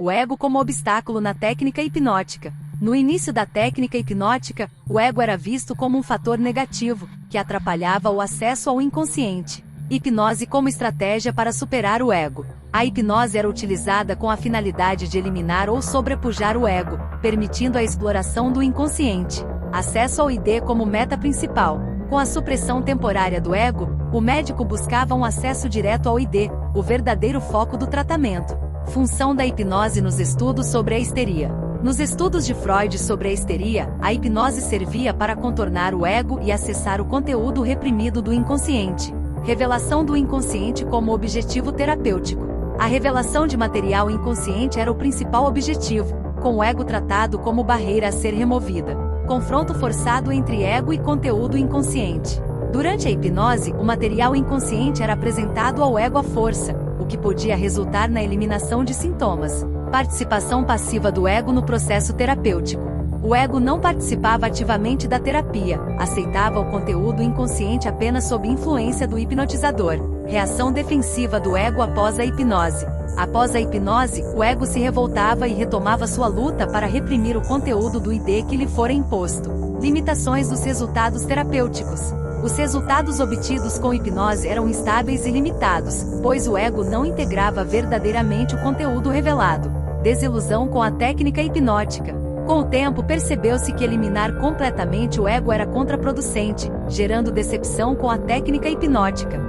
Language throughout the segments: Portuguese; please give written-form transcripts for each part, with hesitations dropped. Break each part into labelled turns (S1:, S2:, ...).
S1: o ego como obstáculo na técnica hipnótica. No início da técnica hipnótica, o ego era visto como um fator negativo, que atrapalhava o acesso ao inconsciente. Hipnose como estratégia para superar o ego. A hipnose era utilizada com a finalidade de eliminar ou sobrepujar o ego, permitindo a exploração do inconsciente. Acesso ao ID como meta principal. Com a supressão temporária do ego, o médico buscava um acesso direto ao ID, o verdadeiro foco do tratamento. Função da hipnose nos estudos sobre a histeria. Nos estudos de Freud sobre a histeria, a hipnose servia para contornar o ego e acessar o conteúdo reprimido do inconsciente. Revelação do inconsciente como objetivo terapêutico. A revelação de material inconsciente era o principal objetivo, com o ego tratado como barreira a ser removida. Confronto forçado entre ego e conteúdo inconsciente. Durante a hipnose, o material inconsciente era apresentado ao ego à força, o que podia resultar na eliminação de sintomas. Participação passiva do ego no processo terapêutico. O ego não participava ativamente da terapia, aceitava o conteúdo inconsciente apenas sob influência do hipnotizador. Reação defensiva do ego após a hipnose. Após a hipnose, o ego se revoltava e retomava sua luta para reprimir o conteúdo do ID que lhe fora imposto. Limitações dos resultados terapêuticos. Os resultados obtidos com hipnose eram instáveis e limitados, pois o ego não integrava verdadeiramente o conteúdo revelado. Desilusão com a técnica hipnótica. Com o tempo percebeu-se que eliminar completamente o ego era contraproducente, gerando decepção com a técnica hipnótica.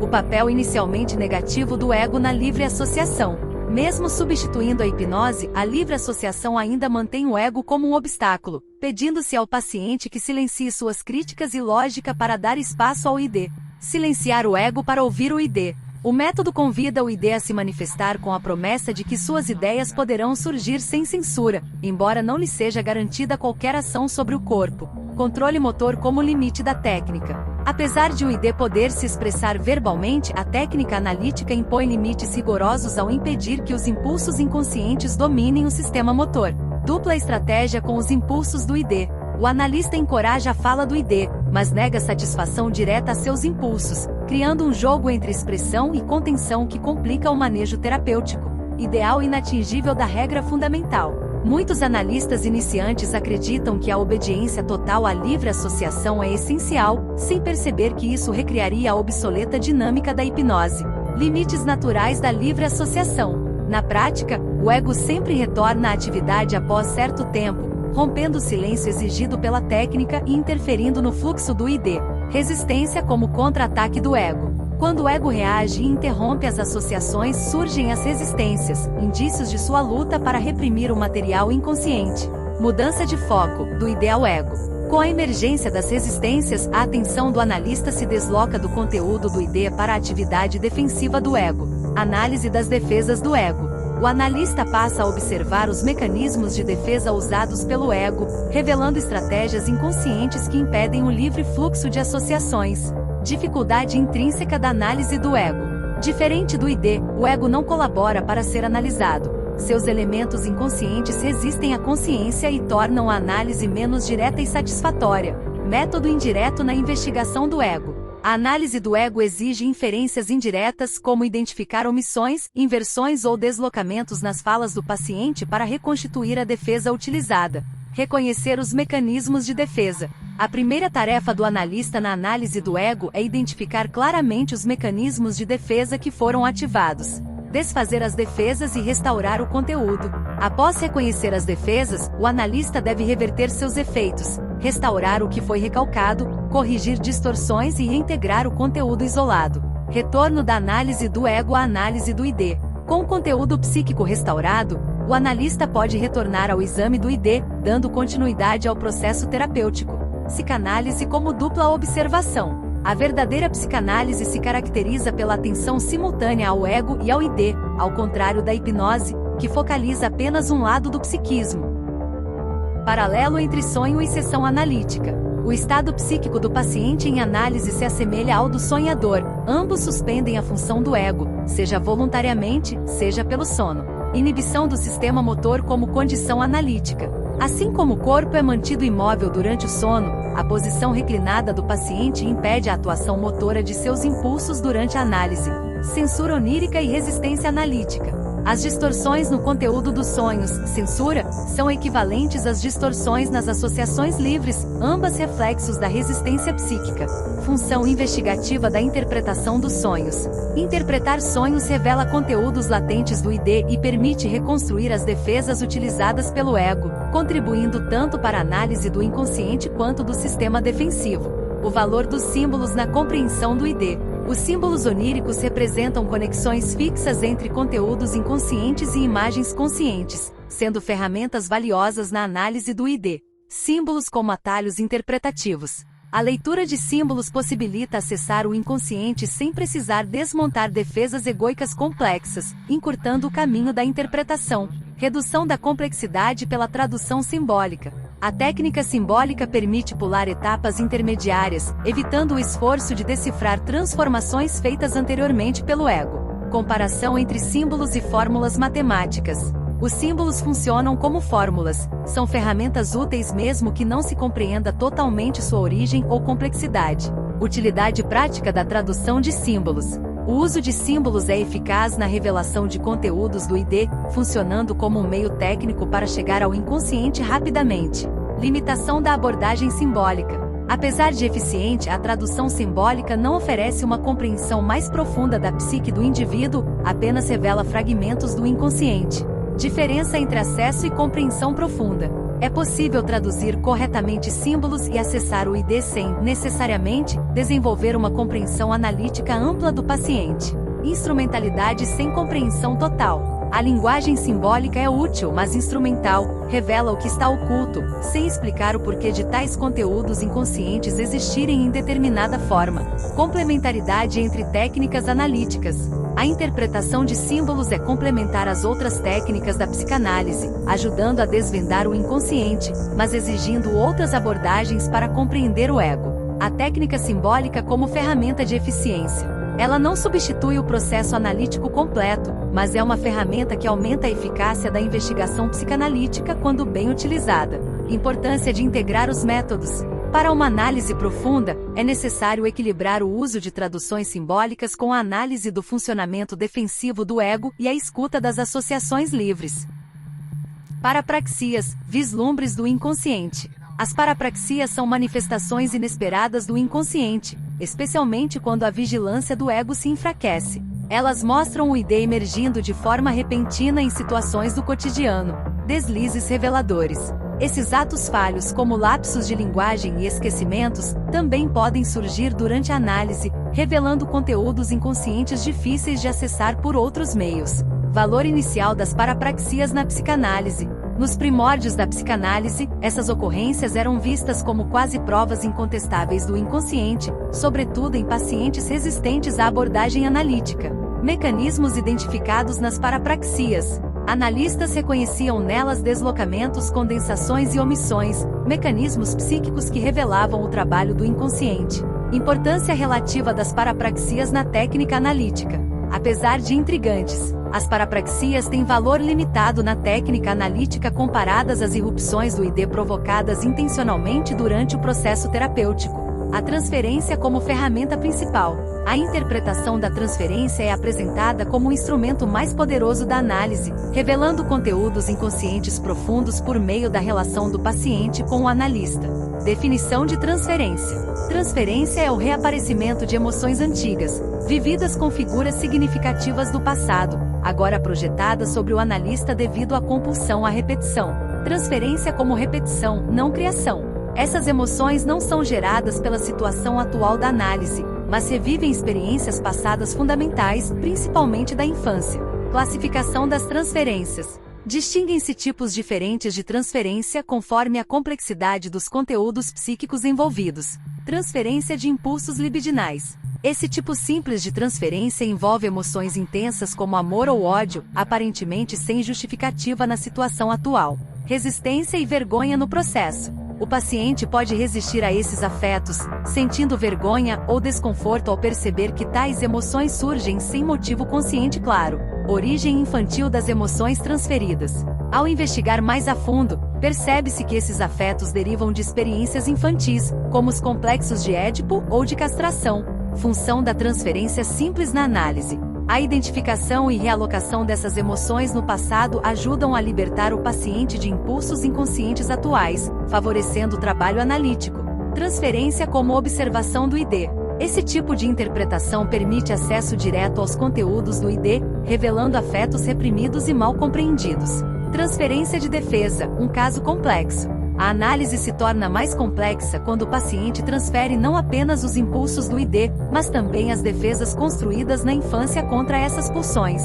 S1: O papel inicialmente negativo do ego na livre associação. Mesmo substituindo a hipnose, a livre associação ainda mantém o ego como um obstáculo, pedindo-se ao paciente que silencie suas críticas e lógica para dar espaço ao ID. Silenciar o ego para ouvir o ID. O método convida o ID a se manifestar com a promessa de que suas ideias poderão surgir sem censura, embora não lhe seja garantida qualquer ação sobre o corpo. Controle motor como limite da técnica. Apesar de o ID poder se expressar verbalmente, a técnica analítica impõe limites rigorosos ao impedir que os impulsos inconscientes dominem o sistema motor. Dupla estratégia com os impulsos do ID. O analista encoraja a fala do ID, mas nega satisfação direta a seus impulsos, criando um jogo entre expressão e contenção que complica o manejo terapêutico. Ideal inatingível da regra fundamental. Muitos analistas iniciantes acreditam que a obediência total à livre associação é essencial, sem perceber que isso recriaria a obsoleta dinâmica da hipnose. Limites naturais da livre associação. Na prática, o ego sempre retorna à atividade após certo tempo, rompendo o silêncio exigido pela técnica e interferindo no fluxo do ID. Resistência como contra-ataque do ego. Quando o ego reage e interrompe as associações, surgem as resistências, indícios de sua luta para reprimir o material inconsciente. Mudança de foco, do ID ao ego. Com a emergência das resistências, a atenção do analista se desloca do conteúdo do ID para a atividade defensiva do ego. Análise das defesas do ego. O analista passa a observar os mecanismos de defesa usados pelo ego, revelando estratégias inconscientes que impedem o livre fluxo de associações. Dificuldade intrínseca da análise do ego. Diferente do ID, o ego não colabora para ser analisado. Seus elementos inconscientes resistem à consciência e tornam a análise menos direta e satisfatória. Método indireto na investigação do ego. A análise do ego exige inferências indiretas, como identificar omissões, inversões ou deslocamentos nas falas do paciente para reconstituir a defesa utilizada. Reconhecer os mecanismos de defesa. A primeira tarefa do analista na análise do ego é identificar claramente os mecanismos de defesa que foram ativados. Desfazer as defesas e restaurar o conteúdo. Após reconhecer as defesas, o analista deve reverter seus efeitos, restaurar o que foi recalcado, corrigir distorções e reintegrar o conteúdo isolado. Retorno da análise do ego à análise do ID. Com o conteúdo psíquico restaurado, o analista pode retornar ao exame do ID, dando continuidade ao processo terapêutico. Psicanálise como dupla observação. A verdadeira psicanálise se caracteriza pela atenção simultânea ao ego e ao ID, ao contrário da hipnose, que focaliza apenas um lado do psiquismo. Paralelo entre sonho e sessão analítica. O estado psíquico do paciente em análise se assemelha ao do sonhador, ambos suspendem a função do ego, seja voluntariamente, seja pelo sono. Inibição do sistema motor como condição analítica. Assim como o corpo é mantido imóvel durante o sono, a posição reclinada do paciente impede a atuação motora de seus impulsos durante a análise. Censura onírica e resistência analítica. As distorções no conteúdo dos sonhos, censura, são equivalentes às distorções nas associações livres, ambas reflexos da resistência psíquica. Função investigativa da interpretação dos sonhos. Interpretar sonhos revela conteúdos latentes do ID e permite reconstruir as defesas utilizadas pelo ego, contribuindo tanto para a análise do inconsciente quanto do sistema defensivo. O valor dos símbolos na compreensão do ID. Os símbolos oníricos representam conexões fixas entre conteúdos inconscientes e imagens conscientes, sendo ferramentas valiosas na análise do ID. Símbolos como atalhos interpretativos. A leitura de símbolos possibilita acessar o inconsciente sem precisar desmontar defesas egóicas complexas, encurtando o caminho da interpretação. Redução da complexidade pela tradução simbólica. A técnica simbólica permite pular etapas intermediárias, evitando o esforço de decifrar transformações feitas anteriormente pelo ego. Comparação entre símbolos e fórmulas matemáticas. Os símbolos funcionam como fórmulas, são ferramentas úteis mesmo que não se compreenda totalmente sua origem ou complexidade. Utilidade prática da tradução de símbolos. O uso de símbolos é eficaz na revelação de conteúdos do ID, funcionando como um meio técnico para chegar ao inconsciente rapidamente. Limitação da abordagem simbólica. Apesar de eficiente, a tradução simbólica não oferece uma compreensão mais profunda da psique do indivíduo, apenas revela fragmentos do inconsciente. Diferença entre acesso e compreensão profunda. É possível traduzir corretamente símbolos e acessar o ID sem, necessariamente, desenvolver uma compreensão analítica ampla do paciente. Instrumentalidade sem compreensão total. A linguagem simbólica é útil, mas instrumental, revela o que está oculto, sem explicar o porquê de tais conteúdos inconscientes existirem em determinada forma. Complementaridade entre técnicas analíticas. A interpretação de símbolos é complementar às outras técnicas da psicanálise, ajudando a desvendar o inconsciente, mas exigindo outras abordagens para compreender o ego. A técnica simbólica como ferramenta de eficiência. Ela não substitui o processo analítico completo, mas é uma ferramenta que aumenta a eficácia da investigação psicanalítica quando bem utilizada. Importância de integrar os métodos. Para uma análise profunda, é necessário equilibrar o uso de traduções simbólicas com a análise do funcionamento defensivo do ego e a escuta das associações livres. Parapraxias, vislumbres do inconsciente. As parapraxias são manifestações inesperadas do inconsciente, especialmente quando a vigilância do ego se enfraquece. Elas mostram o ID emergindo de forma repentina em situações do cotidiano. Deslizes reveladores. Esses atos falhos, como lapsos de linguagem e esquecimentos, também podem surgir durante a análise, revelando conteúdos inconscientes difíceis de acessar por outros meios. Valor inicial das parapraxias na psicanálise. Nos primórdios da psicanálise, essas ocorrências eram vistas como quase provas incontestáveis do inconsciente, sobretudo em pacientes resistentes à abordagem analítica. Mecanismos identificados nas parapraxias. Analistas reconheciam nelas deslocamentos, condensações e omissões, mecanismos psíquicos que revelavam o trabalho do inconsciente. Importância relativa das parapraxias na técnica analítica. Apesar de intrigantes, as parapraxias têm valor limitado na técnica analítica comparadas às irrupções do ID provocadas intencionalmente durante o processo terapêutico. A transferência como ferramenta principal. A interpretação da transferência é apresentada como o instrumento mais poderoso da análise, revelando conteúdos inconscientes profundos por meio da relação do paciente com o analista. Definição de transferência. Transferência é o reaparecimento de emoções antigas, vividas com figuras significativas do passado, agora projetadas sobre o analista devido à compulsão à repetição. Transferência como repetição, não criação. Essas emoções não são geradas pela situação atual da análise, mas revivem experiências passadas fundamentais, principalmente da infância. Classificação das transferências. Distinguem-se tipos diferentes de transferência conforme a complexidade dos conteúdos psíquicos envolvidos. Transferência de impulsos libidinais. Esse tipo simples de transferência envolve emoções intensas como amor ou ódio, aparentemente sem justificativa na situação atual. Resistência e vergonha no processo. O paciente pode resistir a esses afetos, sentindo vergonha ou desconforto ao perceber que tais emoções surgem sem motivo consciente claro. Origem infantil das emoções transferidas. Ao investigar mais a fundo, percebe-se que esses afetos derivam de experiências infantis, como os complexos de Édipo ou de castração. Função da transferência simples na análise. A identificação e realocação dessas emoções no passado ajudam a libertar o paciente de impulsos inconscientes atuais, favorecendo o trabalho analítico. Transferência como observação do ID. Esse tipo de interpretação permite acesso direto aos conteúdos do ID, revelando afetos reprimidos e mal compreendidos. Transferência de defesa, um caso complexo. A análise se torna mais complexa quando o paciente transfere não apenas os impulsos do ID, mas também as defesas construídas na infância contra essas pulsões.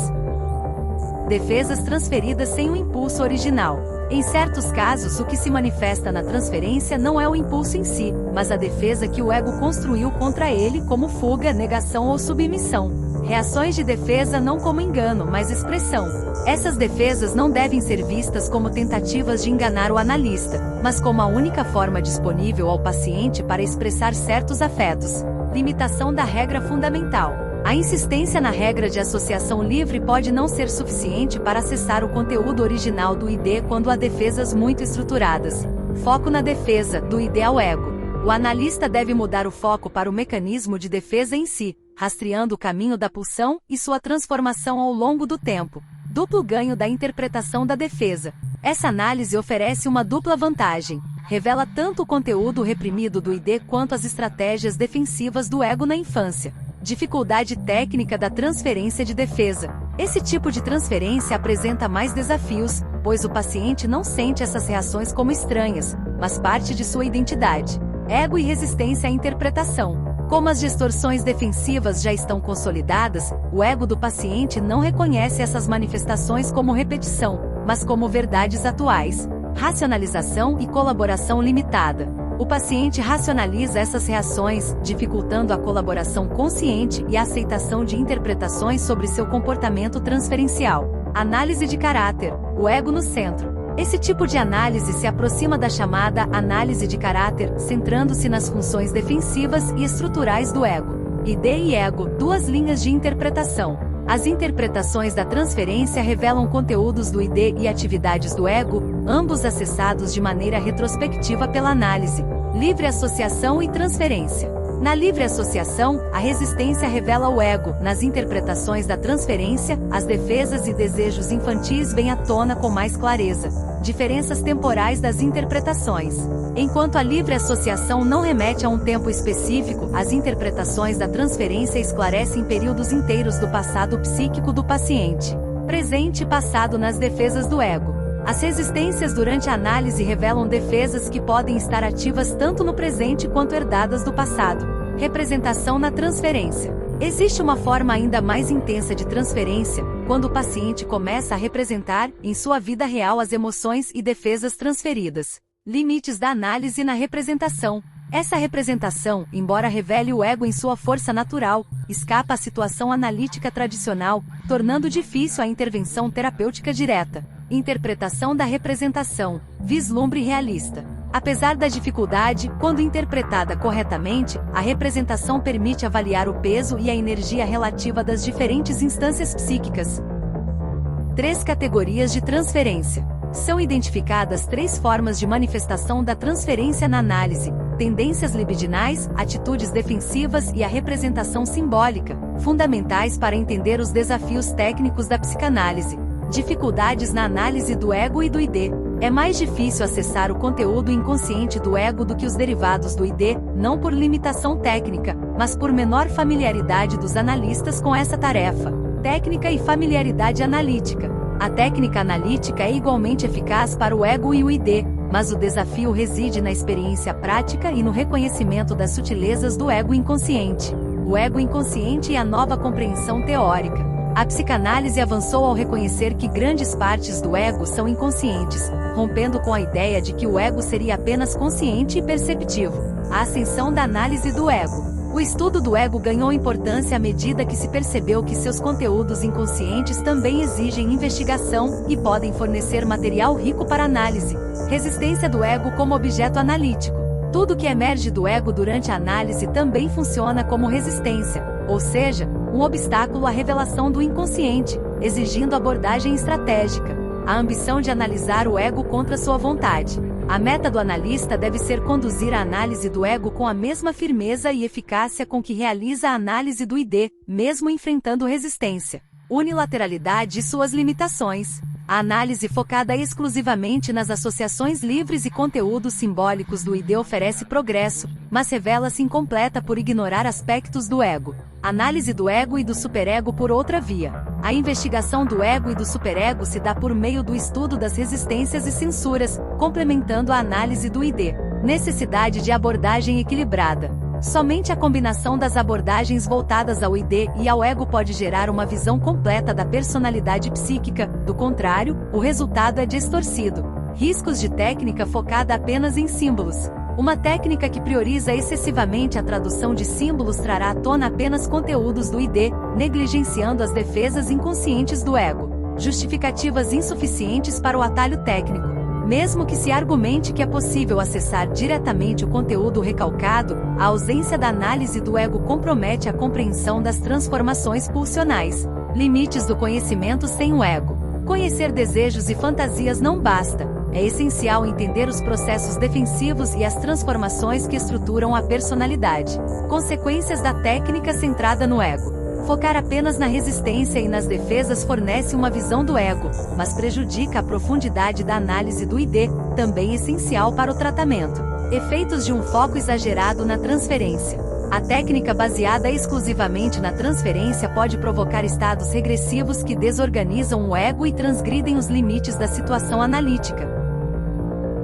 S1: Defesas transferidas sem o impulso original. Em certos casos, o que se manifesta na transferência não é o impulso em si, mas a defesa que o ego construiu contra ele, como fuga, negação ou submissão. Reações de defesa não como engano, mas expressão. Essas defesas não devem ser vistas como tentativas de enganar o analista, mas como a única forma disponível ao paciente para expressar certos afetos. Limitação da regra fundamental. A insistência na regra de associação livre pode não ser suficiente para acessar o conteúdo original do ID quando há defesas muito estruturadas. Foco na defesa, do ID ao ego. O analista deve mudar o foco para o mecanismo de defesa em si, rastreando o caminho da pulsão e sua transformação ao longo do tempo. Duplo ganho da interpretação da defesa. Essa análise oferece uma dupla vantagem. Revela tanto o conteúdo reprimido do ID quanto as estratégias defensivas do ego na infância. Dificuldade técnica da transferência de defesa. Esse tipo de transferência apresenta mais desafios, pois o paciente não sente essas reações como estranhas, mas parte de sua identidade. Ego e resistência à interpretação. Como as distorções defensivas já estão consolidadas, o ego do paciente não reconhece essas manifestações como repetição, mas como verdades atuais. Racionalização e colaboração limitada. O paciente racionaliza essas reações, dificultando a colaboração consciente e a aceitação de interpretações sobre seu comportamento transferencial. Análise de caráter. O ego no centro. Esse tipo de análise se aproxima da chamada análise de caráter, centrando-se nas funções defensivas e estruturais do ego. ID e ego, duas linhas de interpretação. As interpretações da transferência revelam conteúdos do ID e atividades do ego, ambos acessados de maneira retrospectiva pela análise. Livre associação e transferência. Na livre associação, a resistência revela o ego. Nas interpretações da transferência, as defesas e desejos infantis vêm à tona com mais clareza. Diferenças temporais das interpretações. Enquanto a livre associação não remete a um tempo específico, as interpretações da transferência esclarecem períodos inteiros do passado psíquico do paciente. Presente e passado nas defesas do ego. As resistências durante a análise revelam defesas que podem estar ativas tanto no presente quanto herdadas do passado. Representação na transferência. Existe uma forma ainda mais intensa de transferência, quando o paciente começa a representar, em sua vida real, as emoções e defesas transferidas. Limites da análise na representação. Essa representação, embora revele o ego em sua força natural, escapa à situação analítica tradicional, tornando difícil a intervenção terapêutica direta. Interpretação da representação. Vislumbre realista. Apesar da dificuldade, quando interpretada corretamente, a representação permite avaliar o peso e a energia relativa das diferentes instâncias psíquicas. 3 categorias de transferência. São identificadas 3 formas de manifestação da transferência na análise: tendências libidinais, atitudes defensivas e a representação simbólica, fundamentais para entender os desafios técnicos da psicanálise. Dificuldades na análise do ego e do ID. É mais difícil acessar o conteúdo inconsciente do ego do que os derivados do ID, não por limitação técnica, mas por menor familiaridade dos analistas com essa tarefa. Técnica e familiaridade analítica. A técnica analítica é igualmente eficaz para o ego e o ID, mas o desafio reside na experiência prática e no reconhecimento das sutilezas do ego inconsciente. O ego inconsciente e a nova compreensão teórica. A psicanálise avançou ao reconhecer que grandes partes do ego são inconscientes, rompendo com a ideia de que o ego seria apenas consciente e perceptivo. A ascensão da análise do ego. O estudo do ego ganhou importância à medida que se percebeu que seus conteúdos inconscientes também exigem investigação e podem fornecer material rico para análise. Resistência do ego como objeto analítico. Tudo que emerge do ego durante a análise também funciona como resistência, ou seja, um obstáculo à revelação do inconsciente, exigindo abordagem estratégica. a ambição de analisar o ego contra sua vontade. A meta do analista deve ser conduzir a análise do ego com a mesma firmeza e eficácia com que realiza a análise do ID, mesmo enfrentando resistência, unilateralidade e suas limitações. A análise focada exclusivamente nas associações livres e conteúdos simbólicos do ID oferece progresso, mas revela-se incompleta por ignorar aspectos do ego. Análise do ego e do superego por outra via. A investigação do ego e do superego se dá por meio do estudo das resistências e censuras, complementando a análise do ID. Necessidade de abordagem equilibrada. Somente a combinação das abordagens voltadas ao ID e ao ego pode gerar uma visão completa da personalidade psíquica, do contrário, o resultado é distorcido. Riscos de técnica focada apenas em símbolos. Uma técnica que prioriza excessivamente a tradução de símbolos trará à tona apenas conteúdos do ID, negligenciando as defesas inconscientes do ego. Justificativas insuficientes para o atalho técnico. Mesmo que se argumente que é possível acessar diretamente o conteúdo recalcado, a ausência da análise do ego compromete a compreensão das transformações pulsionais. Limites do conhecimento sem o ego. Conhecer desejos e fantasias não basta. É essencial entender os processos defensivos e as transformações que estruturam a personalidade. Consequências da técnica centrada no ego. Focar apenas na resistência e nas defesas fornece uma visão do ego, mas prejudica a profundidade da análise do ID, também essencial para o tratamento. Efeitos de um foco exagerado na transferência. A técnica baseada exclusivamente na transferência pode provocar estados regressivos que desorganizam o ego e transgridem os limites da situação analítica.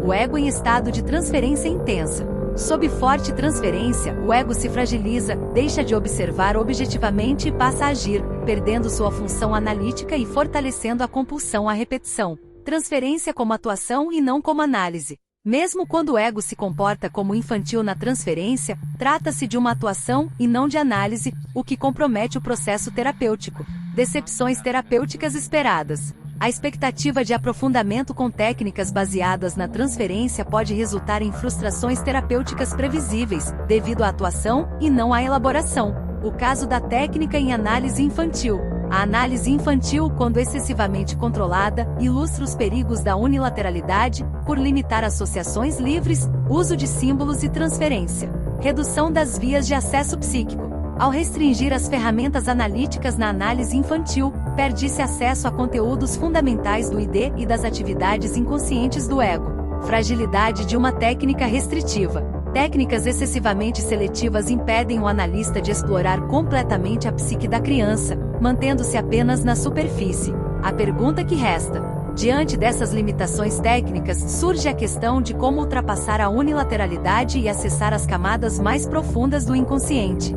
S1: O ego em estado de transferência intensa. Sob forte transferência, o ego se fragiliza, deixa de observar objetivamente e passa a agir, perdendo sua função analítica e fortalecendo a compulsão à repetição. Transferência como atuação e não como análise. Mesmo quando o ego se comporta como infantil na transferência, trata-se de uma atuação e não de análise, o que compromete o processo terapêutico. Decepções terapêuticas esperadas. A expectativa de aprofundamento com técnicas baseadas na transferência pode resultar em frustrações terapêuticas previsíveis, devido à atuação e não à elaboração. O caso da técnica em análise infantil. A análise infantil, quando excessivamente controlada, ilustra os perigos da unilateralidade, por limitar associações livres, uso de símbolos e transferência. Redução das vias de acesso psíquico. Ao restringir as ferramentas analíticas na análise infantil, perde-se acesso a conteúdos fundamentais do ID e das atividades inconscientes do ego. Fragilidade de uma técnica restritiva. Técnicas excessivamente seletivas impedem o analista de explorar completamente a psique da criança, mantendo-se apenas na superfície. A pergunta que resta: diante dessas limitações técnicas, surge a questão de como ultrapassar a unilateralidade e acessar as camadas mais profundas do inconsciente.